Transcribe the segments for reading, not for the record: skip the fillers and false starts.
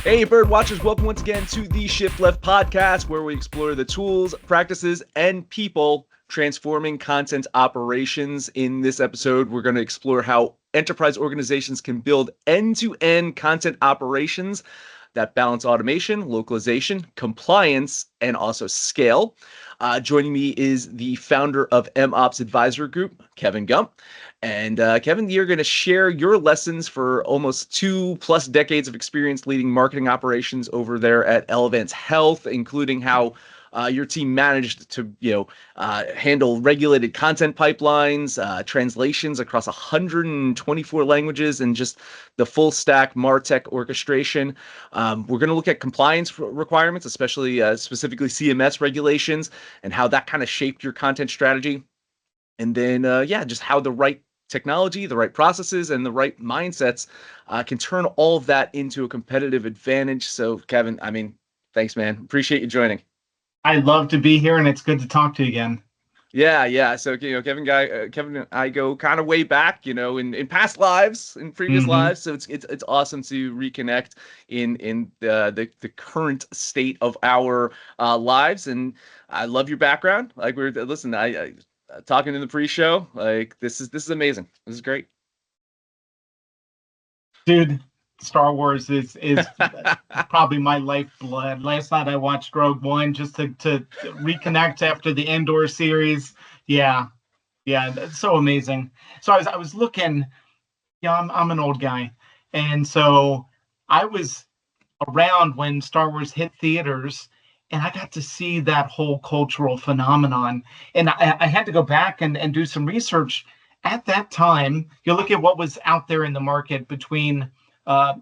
Hey, bird watchers, welcome once again to the Shift Left podcast, where we explore the tools, practices, and people transforming content operations. In this episode, we're going to explore how enterprise organizations can build end-to-end content operations that balance automation, localization, compliance, and also scale. Joining me is the founder of MOps Advisory Group, Kevin Gump. And Kevin, you're going to share your lessons for almost 2+ decades of experience leading marketing operations over there at Elevance Health, including how your team managed to, handle regulated content pipelines, translations across 124 languages, and just the full stack MarTech orchestration. We're going to look at compliance requirements, especially specifically CMS regulations, and how that kind of shaped your content strategy. And then, just how the right technology, the right processes, and the right mindsets can turn all of that into a competitive advantage. So, Kevin, thanks, man. Appreciate you joining. I'd love to be here, and it's good to talk to you again. Yeah. So, Kevin and I go kind of way back, in past lives, in previous lives. So it's awesome to reconnect in the current state of our lives. And I love your background. Like I talking in the pre-show, like this is amazing. This is great. Dude, Star Wars is probably my lifeblood. Last night I watched Rogue One just to reconnect after the Andor series. Yeah, that's so amazing. So I was looking, I'm an old guy, and so I was around when Star Wars hit theaters, and I got to see that whole cultural phenomenon. And I had to go back and do some research. At that time, you look at what was out there in the market between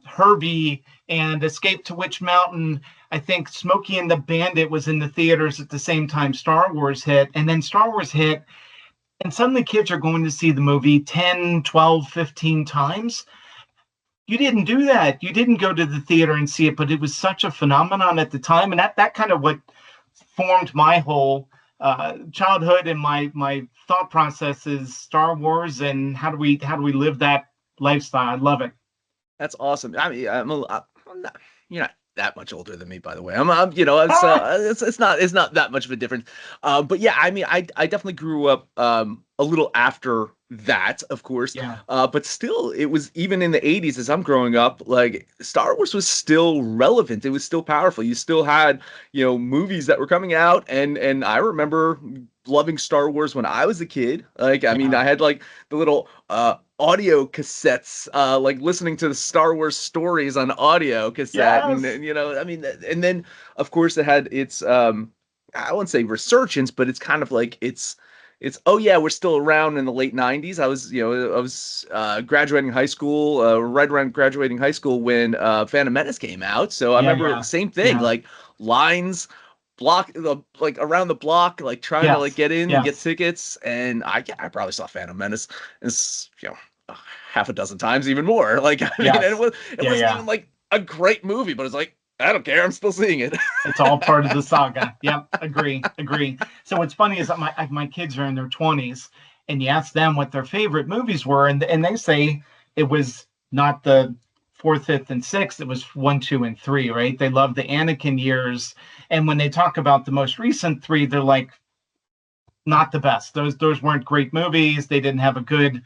Herbie and Escape to Witch Mountain. I think Smokey and the Bandit was in the theaters at the same time Star Wars hit. And then Star Wars hit, and suddenly kids are going to see the movie 10, 12, 15 times. You didn't do that. You didn't go to the theater and see it, but it was such a phenomenon at the time. And that kind of what formed my whole childhood, and my thought process is Star Wars, and how do we live that lifestyle. I love it. That's awesome. I'm not, you're not that much older than me, by the way. It's not that much of a difference. But yeah, I definitely grew up a little after that, of course. Yeah. But still, it was even in the 80s as I'm growing up, like Star Wars was still relevant. It was still powerful. You still had, movies that were coming out, and I remember loving Star Wars when I was a kid. Like, I had like the little audio cassettes, like listening to the Star Wars stories on audio cassette. Yes. And then of course it had its I wouldn't say resurgence, but it's kind of like it's oh yeah, we're still around in the late 90s. I was graduating high school, right around graduating high school when Phantom Menace came out. So I remember the same thing, like lines block, like around the block, like trying to like get in and get tickets. And I probably saw Phantom Menace half a dozen times, even more. Like, it wasn't even like a great movie, but it's like, I don't care, I'm still seeing it. It's all part of the saga. Yep, agree. So what's funny is that my kids are in their 20s, and you ask them what their favorite movies were, and they say it was not the 4th, 5th, and 6th. It was 1, 2, and 3, right? They love the Anakin years. And when they talk about the most recent 3, they're like, not the best. Those weren't great movies. They didn't have a good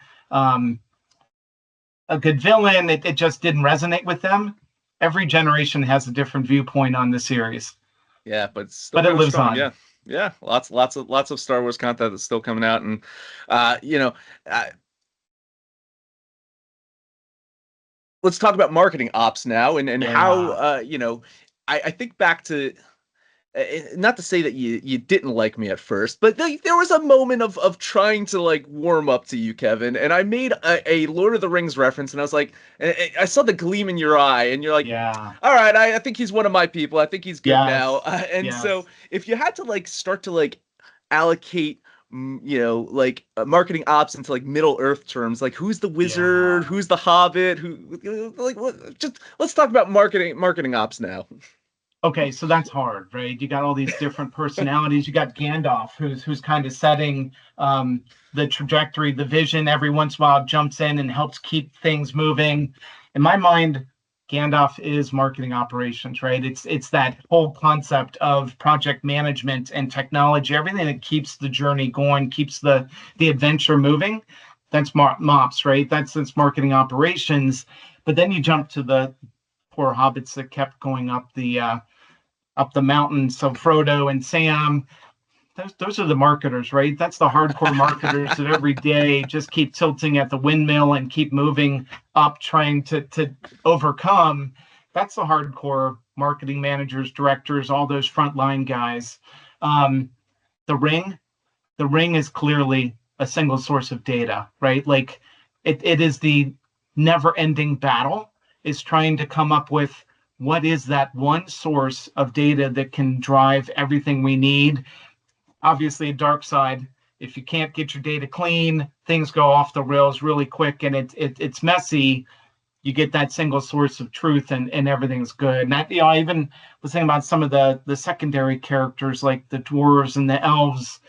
villain. It just didn't resonate with them. Every generation has a different viewpoint on the series. Yeah, but it lives strong. on. Yeah. Lots of Star Wars content that's still coming out, and let's talk about marketing ops now, and how I think back to, not to say that you didn't like me at first, but there was a moment of trying to like warm up to you, Kevin, and I made a Lord of the Rings reference, and I was like, I saw the gleam in your eye, and you're like, all right, I think he's one of my people. I think he's good now. So if you had to like start to like allocate marketing ops into like Middle Earth terms, like who's the wizard, who's the hobbit, just let's talk about marketing ops now. Okay, so that's hard, right? You got all these different personalities. You got Gandalf, who's kind of setting the trajectory, the vision. Every once in a while, jumps in and helps keep things moving. In my mind, Gandalf is marketing operations, right? It's that whole concept of project management and technology, everything that keeps the journey going, keeps the adventure moving. That's MOPS, right? That's marketing operations. But then you jump to the poor hobbits that kept going up the mountain. So Frodo and Sam, those are the marketers, right? That's the hardcore marketers that every day just keep tilting at the windmill and keep moving up, trying to overcome. That's the hardcore marketing managers, directors, all those frontline guys. Um, the ring, the ring is clearly a single source of data, right? Like it is the never-ending battle is trying to come up with what is that one source of data that can drive everything we need. Obviously a dark side. If you can't get your data clean, things go off the rails really quick, and it's messy. You get that single source of truth, and everything's good. And I even was thinking about some of the secondary characters like the dwarves and the elves.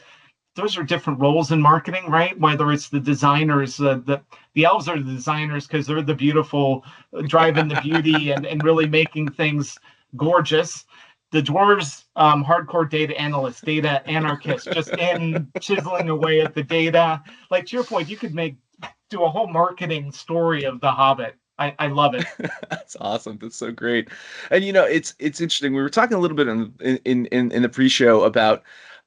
Those are different roles in marketing, right? Whether it's the designers, the elves are the designers because they're the beautiful, driving the beauty and really making things gorgeous. The dwarves, hardcore data analysts, data anarchists, just in chiseling away at the data. Like to your point, you could do a whole marketing story of the Hobbit. I love it. That's awesome. That's so great. And it's interesting. We were talking a little bit in the pre-show about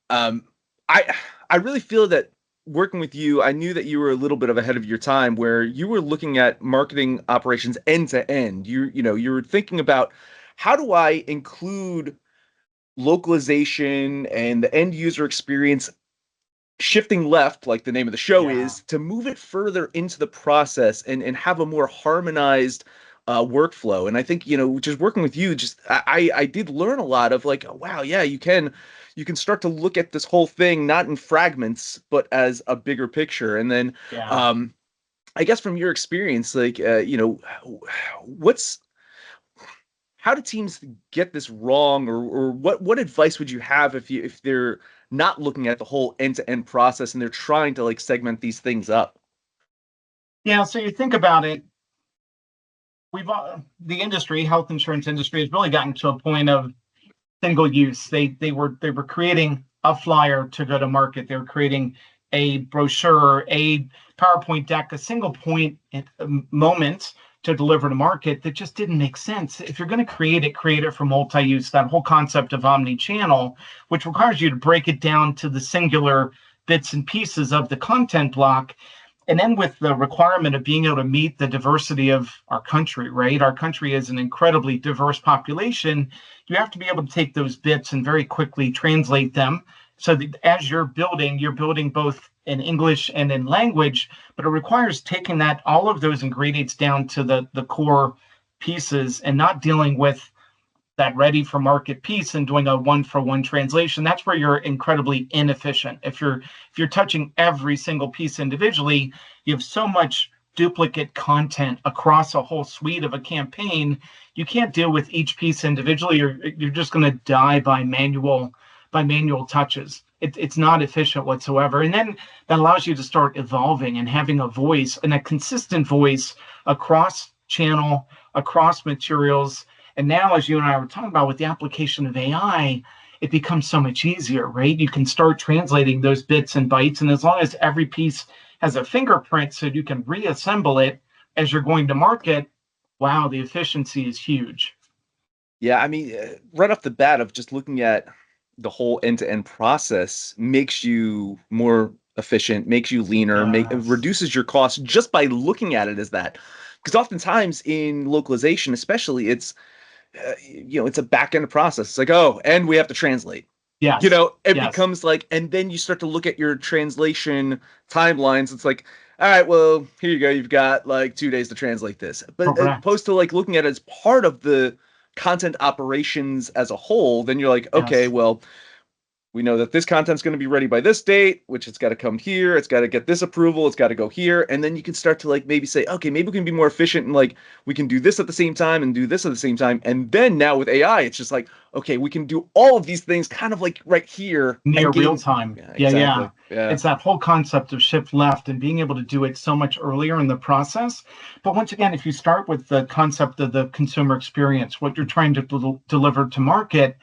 um I I really feel that working with you, I knew that you were a little bit of ahead of your time where you were looking at marketing operations end to end. You were thinking about how do I include localization and the end user experience shifting left, like the name of the show Yeah. is, to move it further into the process and have a more harmonized workflow. And I think, just working with you, just I did learn a lot of like, oh, wow, yeah, you can start to look at this whole thing not in fragments, but as a bigger picture. And then Yeah. um I guess from your experience, like what's how do teams get this wrong, or what advice would you have if they're not looking at the whole end-to-end process and they're trying to like segment these things up? Yeah. So you think about it, the industry, health insurance industry, has really gotten to a point of single use. They were creating a flyer to go to market. They were creating a brochure, a PowerPoint deck, a single point moment to deliver to market that just didn't make sense. If you're going to create it for multi-use. That whole concept of omni-channel, which requires you to break it down to the singular bits and pieces of the content block. And then with the requirement of being able to meet the diversity of our country, right? Our country is an incredibly diverse population. You have to be able to take those bits and very quickly translate them so that as you're building both in English and in language, but it requires taking all of those ingredients down to the core pieces and not dealing with that ready for market piece and doing a one for one translation. That's where you're incredibly inefficient. If you're touching every single piece individually, you have so much duplicate content across a whole suite of a campaign. You can't deal with each piece individually. You're just going to die by manual touches. It's not efficient whatsoever. And then that allows you to start evolving and having a voice, and a consistent voice across channel, across materials. And now, as you and I were talking about, with the application of AI, it becomes so much easier, right? You can start translating those bits and bytes. And as long as every piece has a fingerprint so you can reassemble it as you're going to market, wow, the efficiency is huge. Yeah, I mean, right off the bat of just looking at the whole end-to-end process makes you more efficient, makes you leaner, Yes. reduces your costs just by looking at it as that. Because oftentimes in localization, especially, it's a back end process. It's like, oh, and we have to translate. Yes. It Yes. becomes like, and then you start to look at your translation timelines. It's like, all right, well, here you go. You've got like 2 days to translate this. But as Correct. opposed to like looking at it as part of the content operations as a whole, then you're like, okay, Yes. well, We know that this content's going to be ready by this date, which it's got to come here. It's got to get this approval. It's got to go here. And then you can start to like maybe say, okay, maybe we can be more efficient and like we can do this at the same time and do this at the same time. And then now with AI, it's just like, okay, we can do all of these things kind of like right here Near and real gain. time. Yeah, Yeah. exactly. Yeah. It's that whole concept of shift left and being able to do it so much earlier in the process. But once again, if you start with the concept of the consumer experience, what you're trying to deliver to market,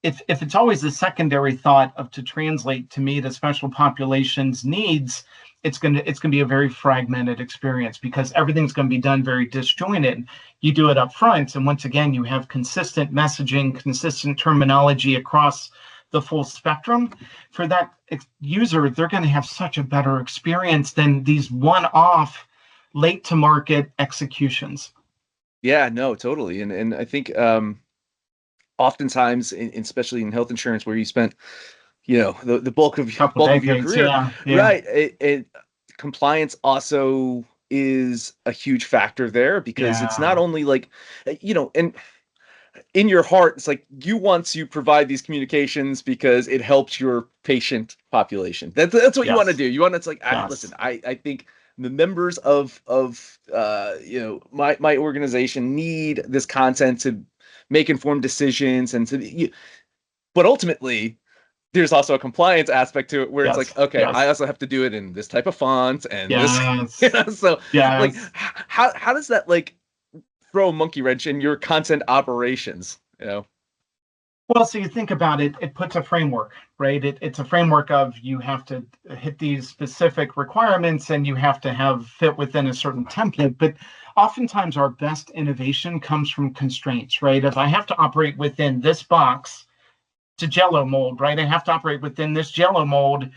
if it's always the secondary thought of to translate to meet a special population's needs, it's gonna be a very fragmented experience because everything's going to be done very disjointed. You do it up front, and once again, you have consistent messaging, consistent terminology across the full spectrum. For that user, they're going to have such a better experience than these one-off, late to market executions. Yeah, no, totally. And I think oftentimes, especially in health insurance, where you spent, the Couple bulk of your decades, career, yeah, yeah, right? Compliance also is a huge factor there because it's not yeah, only like, and in your heart, it's like you want to provide these communications because it helps your patient population. That's what you want to yes, do. You want it's like, listen, yes, I think the members of my organization need this content to make informed decisions and but ultimately there's also a compliance aspect to it where it's yes, like, okay, I yes, also have to do it in this type of font and this, yes, so like yes. how does that like throw a monkey wrench in your content operations, Well, so you think about it, it puts a framework, right? It's a framework of you have to hit these specific requirements and you have to have fit within a certain template. But oftentimes our best innovation comes from constraints, right? If I have to operate within this box, it's a Jello mold, right? I have to operate within this Jello mold,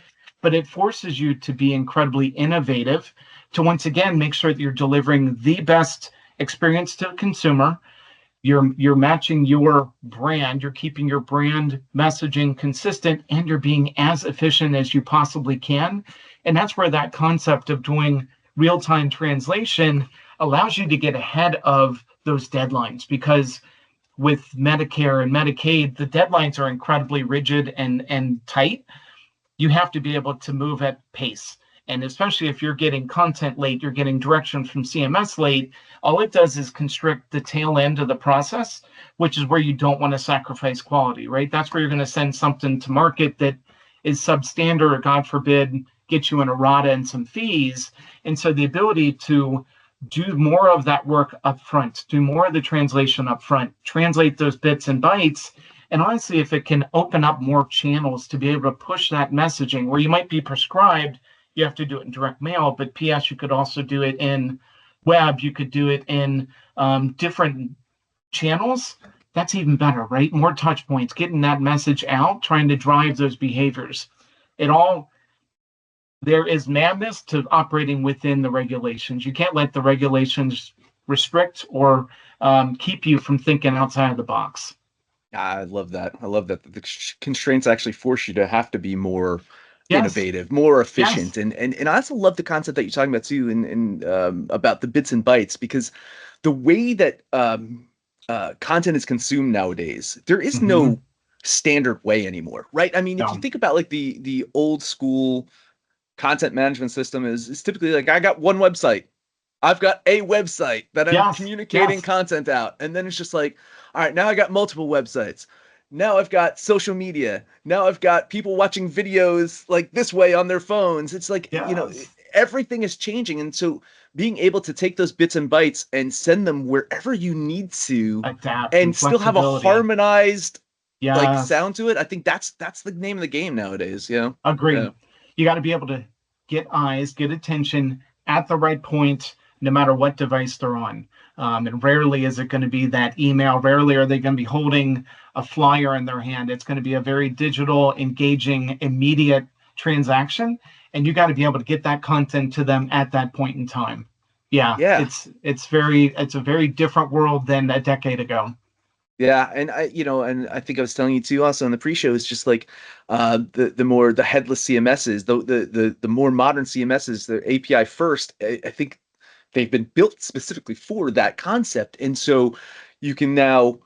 but it forces you to be incredibly innovative to once again make sure that you're delivering the best experience to the consumer. You're matching your brand, you're keeping your brand messaging consistent, and you're being as efficient as you possibly can. And that's where that concept of doing real-time translation allows you to get ahead of those deadlines, because with Medicare and Medicaid, the deadlines are incredibly rigid and tight. You have to be able to move at pace. And especially if you're getting content late, you're getting direction from CMS late, all it does is constrict the tail end of the process, which is where you don't want to sacrifice quality, right? That's where you're going to send something to market that is substandard or, God forbid, get you an errata and some fees. And so the ability to do more of that work up front, do more of the translation up front, translate those bits and bytes. And honestly, if it can open up more channels to be able to push that messaging where you might be prescribed, you have to do it in direct mail, but PS, you could also do it in web, you could do it in different channels. That's even better, right? More touch points, getting that message out, trying to drive those behaviors. It all, there is madness to operating within the regulations. You can't let the regulations restrict or keep you from thinking outside of the box. I love that. I love that the constraints actually force you to have to be more Yes, innovative, more yes. efficient, and I also love the concept that you're talking about too, and about the bits and bytes, because the way that content is consumed nowadays, there is Mm-hmm. no standard way anymore, right? I mean, if you No. think about like the old school content management system is typically like I got one website. I've got a website that I'm Yes, communicating yes, content out. And then it's just like, all right, now I got multiple websites. Now I've got social media. Now I've got people watching videos like this way on their phones. It's like, yes. everything is changing. And so being able to take those bits and bytes and send them wherever you need to Adapt and and still have a flexibility. harmonized like Yes, sound to it, I think that's the name of the game nowadays, Yeah. agreed. You got to be able to get eyes, get attention at the right point, no matter what device they're on. And rarely is it going to be that email. Rarely are they going to be holding a flyer in their hand. It's going to be a very digital, engaging, immediate transaction, and you got to be able to get that content to them at that point in time. Yeah, Yeah. it's a very different world than a decade ago. Yeah, and and I think I was telling you too also in the pre-show is just like the headless CMSs, the more modern CMSs, the API first, I think they've been built specifically for that concept. And so you can now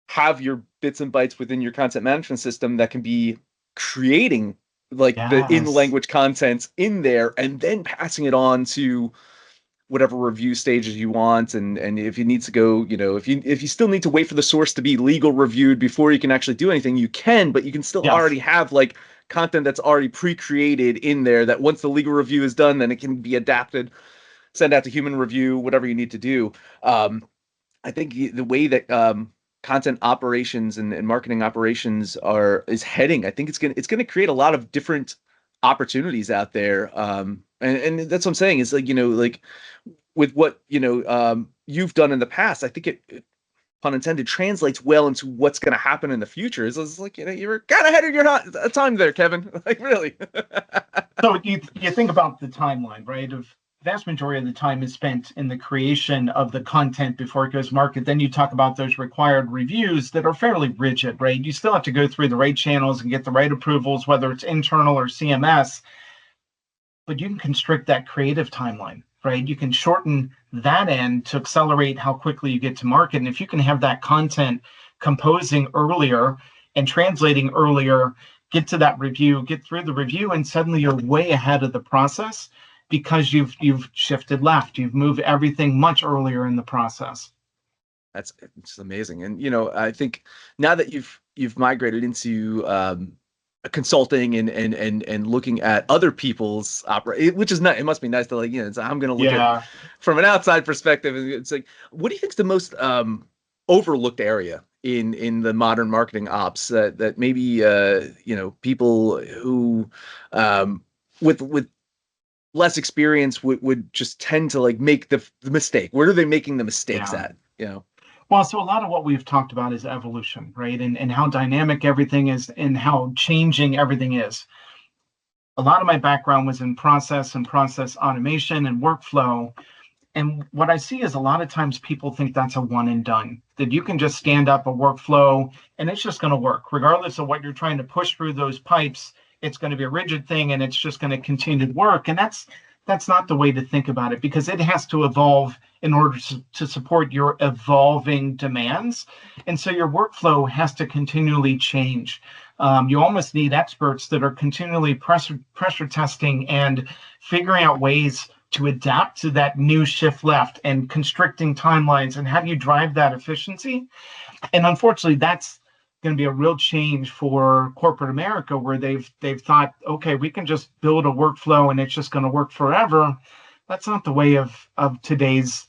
have your bits and bytes within your content management system that can be creating like the in Yes. language content in there and then passing it on to whatever review stages you want. And if you need to go, if you still need to wait for the source to be legal reviewed before you can actually do anything, you can, but you can still Yes. already have like content that's already pre-created in there that once the legal review is done, then it can be adapted, send out to human review, whatever you need to do. I think the way that content operations and marketing operations is heading, I think it's gonna create a lot of different opportunities out there. And that's what I'm saying is like, like with what, you've done in the past, I think it pun intended translates well into what's going to happen in the future. It's like, you were kind of ahead of your time there, Kevin. Like really. So you think about the timeline, right? Of vast majority of the time is spent in the creation of the content before it goes market. Then you talk about those required reviews that are fairly rigid, right? You still have to go through the right channels and get the right approvals, whether it's internal or CMS, but you can constrict that creative timeline, right? You can shorten that end to accelerate how quickly you get to market. And if you can have that content composing earlier and translating earlier, get to that review, get through the review, and suddenly you're way ahead of the process because you've shifted left. You've moved everything much earlier in the process. That's it's amazing. And I think now that you've migrated into consulting and looking at other people's opera, which is not, it must be nice to like, I'm going to look at Yeah. from an outside perspective. And it's like, what do you think is the most overlooked area in the modern marketing ops that maybe people who with less experience would just tend to like make the mistake? Where are they making the mistakes Yeah. at? Well, so a lot of what we've talked about is evolution, right? And how dynamic everything is and how changing everything is. A lot of my background was in process and process automation and workflow. And what I see is a lot of times people think that's a one and done, that you can just stand up a workflow and it's just going to work. Regardless of what you're trying to push through those pipes, it's going to be a rigid thing and it's just going to continue to work. And that's not the way to think about it, because it has to evolve in order to support your evolving demands. And so your workflow has to continually change. You almost need experts that are continually pressure testing and figuring out ways to adapt to that new shift left and constricting timelines, and how do you drive that efficiency. And unfortunately, that's going to be a real change for corporate America, where they've thought, okay, we can just build a workflow and it's just going to work forever. That's not the way of today's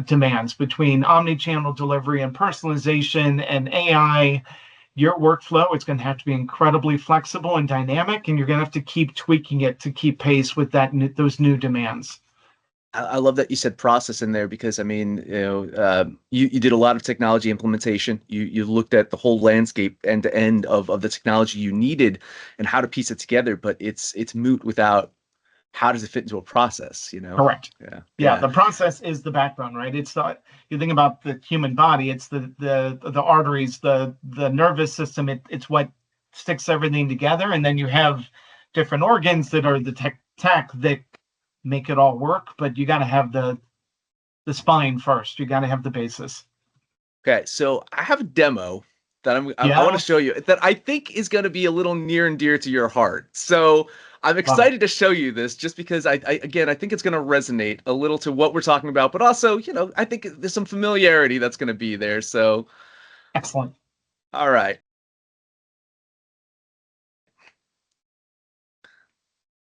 demands. Between omni-channel delivery and personalization and AI, your workflow, it's going to have to be incredibly flexible and dynamic, and you're going to have to keep tweaking it to keep pace with those new demands. I love that you said process in there, because I mean, you did a lot of technology implementation. You looked at the whole landscape end to end of the technology you needed and how to piece it together. But it's moot without how does it fit into a process, Correct. Yeah, Yeah, yeah. the process is the background, right? It's not, you think about the human body, it's the arteries, the nervous system, it's what sticks everything together. And then you have different organs that are the tech that make it all work, but you got to have the spine first. You got to have the basis. Okay, so I have a demo that I want to show Yes. you that I think is going to be a little near and dear to your heart. So I'm Love it. excited to show you this, just because I think it's going to resonate a little to what we're talking about, but also, I think there's some familiarity that's going to be there. So, Excellent. all right.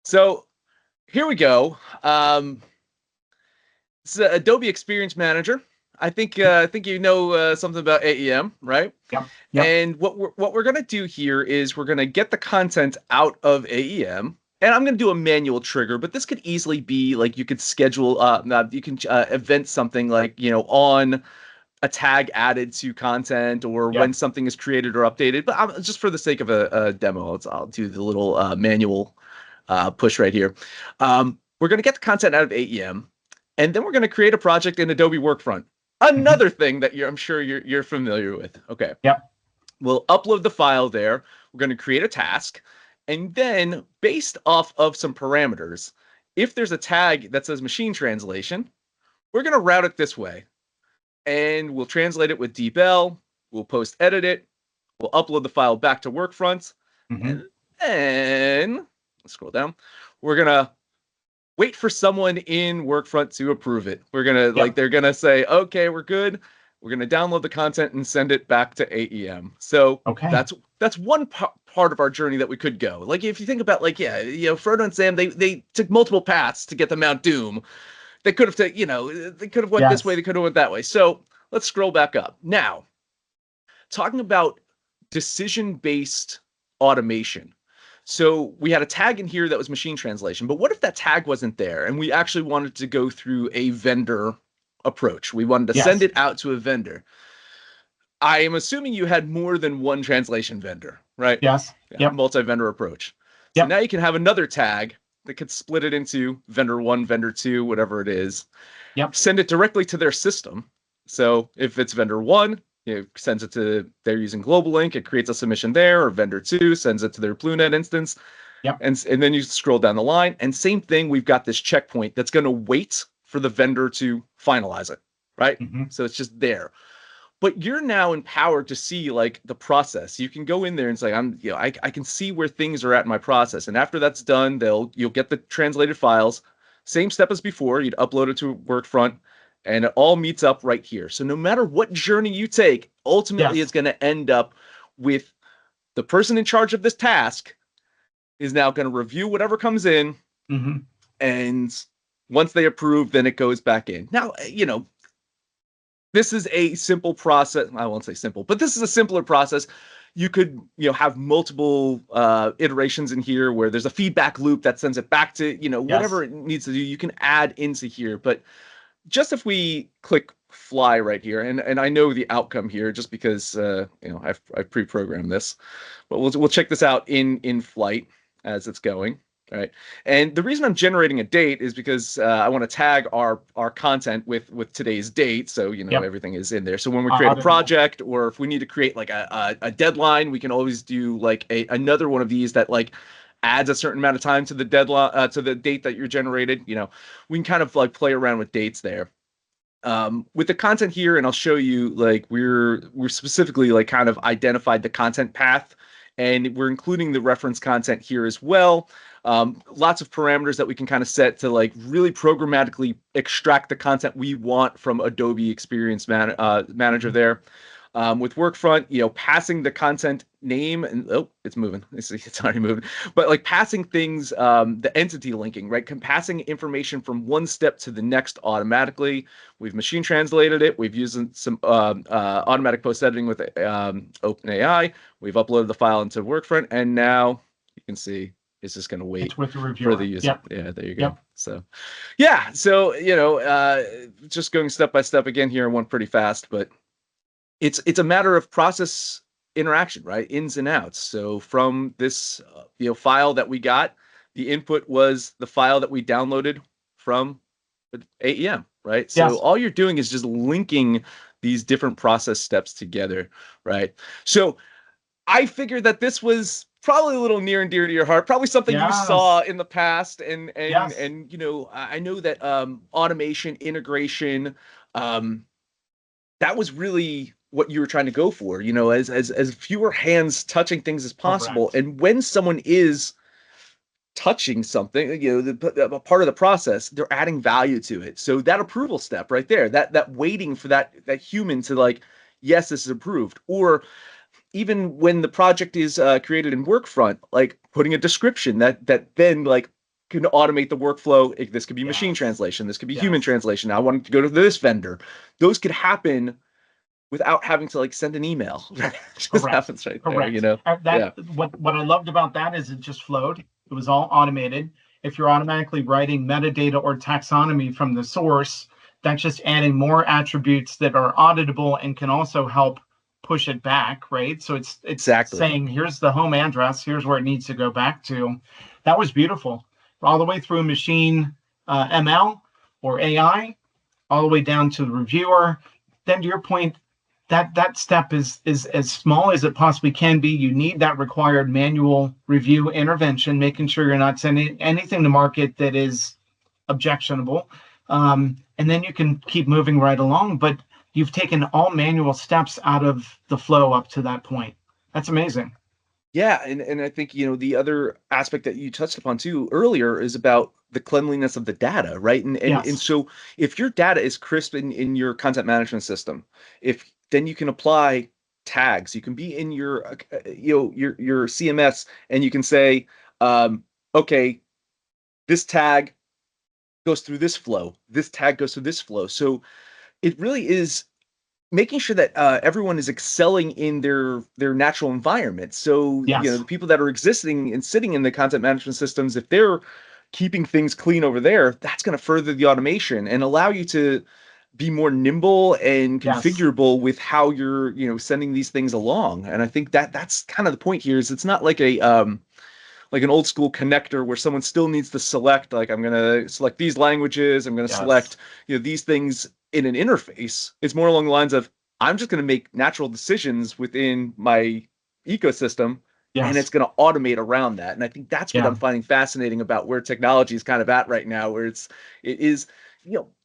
So here we go. It's Adobe Experience Manager. I think something about AEM, right? Yep. Yep. And what we're gonna do here is we're gonna get the content out of AEM, and I'm gonna do a manual trigger. But this could easily be like you could schedule, you can event something like on a tag added to content, or Yeah. when something is created or updated. But just for the sake of a demo, I'll do the little manual push right here. We're going to get the content out of AEM, and then we're going to create a project in Adobe Workfront. Mhm. Another thing that I'm sure you're familiar with. Okay, Yep. we'll upload the file there. We're going to create a task, and then based off of some parameters, if there's a tag that says machine translation, we're going to route it this way, and we'll translate it with DeepL. We'll post edit it. We'll upload the file back to Workfront, Hmm. and And let's scroll down. We're going to wait for someone in Workfront to approve it. We're going to, like, Yep. they're going to say, okay, we're good. We're going to download the content and send it back to AEM. So Okay. that's one part of our journey that we could go. Like, if you think about, like, yeah, Frodo and Sam, they took multiple paths to get to Mount Doom. They could have taken, they could have went this way, Yes. they could have went that way. So let's scroll back up. Now, talking about decision-based automation. So we had a tag in here that was machine translation, but what if that tag wasn't there and we actually wanted to go through a vendor approach? We wanted to send Yes. it out to a vendor. I am assuming you had more than one translation vendor, right? Yes. Yeah, Yep. multi-vendor approach. So Yep. now you can have another tag that could split it into vendor one, vendor two, whatever it is, Yep. send it directly to their system. So if it's vendor one, it sends it to, they're using Global Link, it creates a submission there, or vendor two sends it to their BlueNet instance. Yep. And then you scroll down the line, and same thing, we've got this checkpoint that's going to wait for the vendor to finalize it, right? Mm-hmm. So it's just there. But you're now empowered to see like the process. You can go in there and say, I can see where things are at in my process. And after that's done, you'll get the translated files. Same step as before. You'd upload it to Workfront, and it all meets up right here. So no matter what journey you take, ultimately Yes. it's going to end up with the person in charge of this task is now going to review whatever comes in, Mm-hmm. and once they approve, then it goes back in. Now, this is a simple process. I won't say simple, but this is a simpler process. You could, have multiple iterations in here where there's a feedback loop that sends it back to, whatever Yes. it needs to do. You can add into here, but just if we click fly right here, and I know the outcome here just because I've pre-programmed this, but we'll check this out in flight as it's going. All right. And the reason I'm generating a date is because I want to tag our content with today's date. So, Yep. everything is in there. So when we create a Auditable. project, or if we need to create like a deadline, we can always do like another one of these that like adds a certain amount of time to the deadline, to the date that you're generated. We can kind of like play around with dates there. With the content here, and I'll show you, like, we're specifically like kind of identified the content path, and we're including the reference content here as well. Lots of parameters that we can kind of set to like really programmatically extract the content we want from Adobe Experience Manager Mm-hmm. there. With Workfront, passing the content name, and it's moving. It's already moving. But like passing things, the entity linking, right? Passing information from one step to the next automatically. We've machine translated it. We've used some automatic post editing with OpenAI. We've uploaded the file into Workfront, and now you can see it's just going to wait It's with the for the reviewer. user. Yep. Yeah, there you go. Yep. So, yeah. So, just going step by step again here, one pretty fast, but it's a matter of process interaction, right? Ins and outs. So from this file that we got, the input was the file that we downloaded from AEM, right? So Yes. all you're doing is just linking these different process steps together, right? So I figured that this was probably a little near and dear to your heart, probably something you saw Yes. in the past, and Yes. and I know that automation, integration, um, that was really what you were trying to go for, as fewer hands touching things as possible. Correct. And when someone is touching something, a part of the process, they're adding value to it. So that approval step right there, that waiting for that human to like, yes, this is approved. Or even when the project is created in Workfront, like putting a description that then like can automate the workflow. This could be machine Yes. translation. This could be human Yes. translation. I want to go to this vendor. Those could happen without having to like send an email. It just Correct. happens right there, Correct. That Yeah. what I loved about that is it just flowed. It was all automated. If you're automatically writing metadata or taxonomy from the source, that's just adding more attributes that are auditable and can also help push it back, right? So it's Exactly. saying here's the home address, here's where it needs to go back to. That was beautiful, all the way through machine ML or AI, all the way down to the reviewer. Then to your point, that step is as small as it possibly can be. You need that required manual review intervention, making sure you're not sending anything to market that is objectionable. And then you can keep moving right along, but you've taken all manual steps out of the flow up to that point. That's amazing. Yeah, and I think, the other aspect that you touched upon too earlier is about the cleanliness of the data, right? And Yes, so if your data is crisp in your content management system, if then you can apply tags, you can be in your your CMS, and you can say, okay, this tag goes through this flow, this tag goes through this flow. So it really is making sure that everyone is excelling in their natural environment. So the yes, people that are existing and sitting in the content management systems, if they're keeping things clean over there, that's going to further the automation and allow you to be more nimble and yes, configurable with how you're sending these things along. And I think that that's kind of the point here. Is it's not like an old school connector where someone still needs to select, like, I'm going to select these languages, I'm going to yes, select these things in an interface. It's more along the lines of, I'm just going to make natural decisions within my ecosystem, and it's yes, going to automate around that. And I think that's what yeah. I'm finding fascinating about where technology is kind of at right now, where it is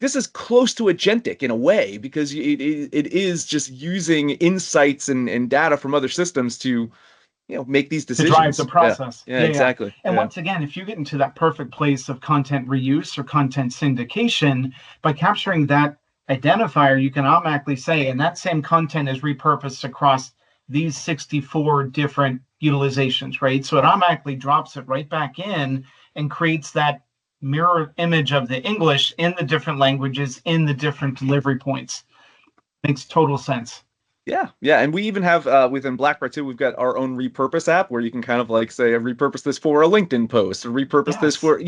this is close to agentic in a way, because it is just using insights and data from other systems to make these To drive the decisions. Yeah. process. Yeah, Yeah, yeah. exactly. And Yeah. once again, if you get into that perfect place of content reuse or content syndication, by capturing that identifier, you can automatically say, and that same content is repurposed across these 64 different utilizations, right? So it automatically drops it right back in and creates that mirror image of the English in the different languages in the different delivery points. Makes total sense. Yeah. Yeah. And we even have within Blackbird too, we've got our own repurpose app where you can kind of like say, repurpose this for a LinkedIn post, or repurpose this Yes. for,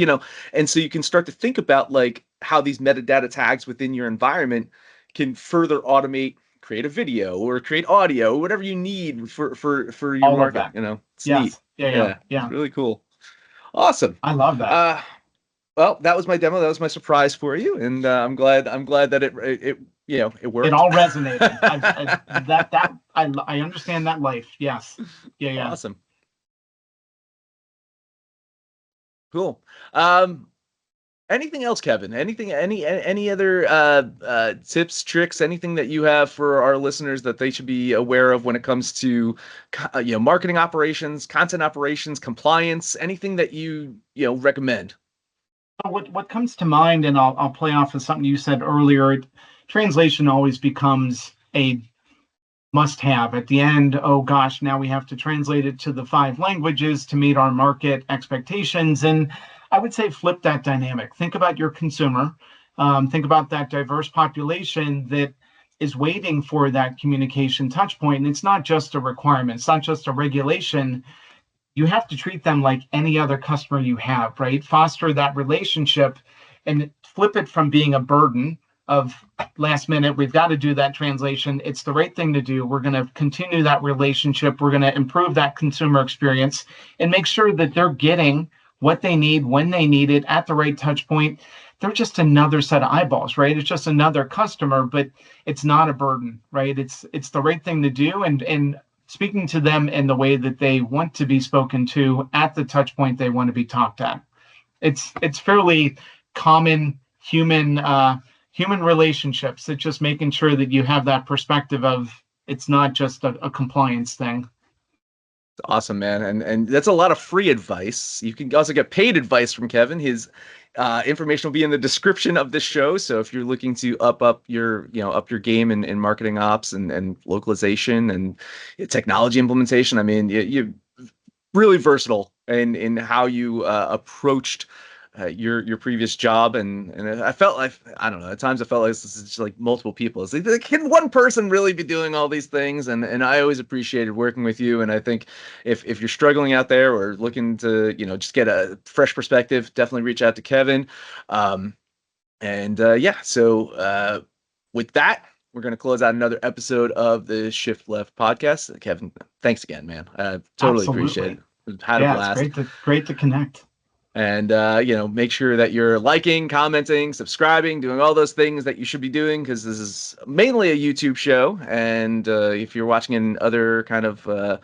and so you can start to think about like how these metadata tags within your environment can further automate, create a video or create audio, whatever you need for your All of market. that. It's neat. Yes. Yeah, yeah, Yeah. It's yeah. really cool. Awesome. I love that. Uh, Well, that was my demo. That was my surprise for you, and I'm glad that it It worked. all resonated. I understand that life. Yes. Yeah, yeah. Awesome, cool. Um, Anything else, Kevin? Any other tips, tricks, anything that you have for our listeners that they should be aware of when it comes to marketing operations, content operations, compliance, anything that you recommend? What comes to mind, and I'll play off of something you said earlier. Translation always becomes a must have at the end. Oh gosh, now we have to translate it to the 5 languages to meet our market expectations. And I would say flip that dynamic. Think about your consumer. Think about that diverse population that is waiting for that communication touch point. And it's not just a requirement, it's not just a regulation. You have to treat them like any other customer you have, right? Foster that relationship and flip it from being a burden of last minute, we've got to do that translation. It's the right thing to do. We're going to continue that relationship. We're going to improve that consumer experience and make sure that they're getting what they need when they need it at the right touch point. They're just another set of eyeballs, right? It's just another customer, but it's not a burden, right? It's the right thing to do. And speaking to them in the way that they want to be spoken to at the touch point they want to be talked at. It's fairly common human relationships. It's just making sure that you have that perspective of it's not just a compliance thing. Awesome, man. And that's a lot of free advice. You can also get paid advice from Kevin. His information will be in the description of this show. So if you're looking to up your game in marketing ops and localization and technology implementation, I mean, you really versatile in how you approached your previous job, and I felt like, I don't know, at times I felt like this is just like multiple people. It's like, can one person really be doing all these things? And I always appreciated working with you. And I think if you're struggling out there or looking to just get a fresh perspective, definitely reach out to Kevin. And yeah, so with that, we're going to close out another episode of the Shift Left podcast. Kevin, thanks again, man. I totally appreciate it. Absolutely. Had a Yeah, it's blast. great to connect. And make sure that you're liking, commenting, subscribing, doing all those things that you should be doing, because this is mainly a YouTube show. And if you're watching in other kind of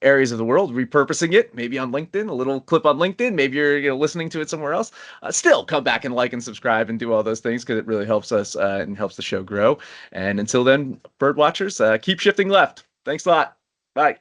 areas of the world, repurposing it, maybe on LinkedIn, a little clip on LinkedIn, maybe you're listening to it somewhere else. Still come back and like and subscribe and do all those things, because it really helps us and helps the show grow. And until then, bird watchers, keep shifting left. Thanks a lot. Bye.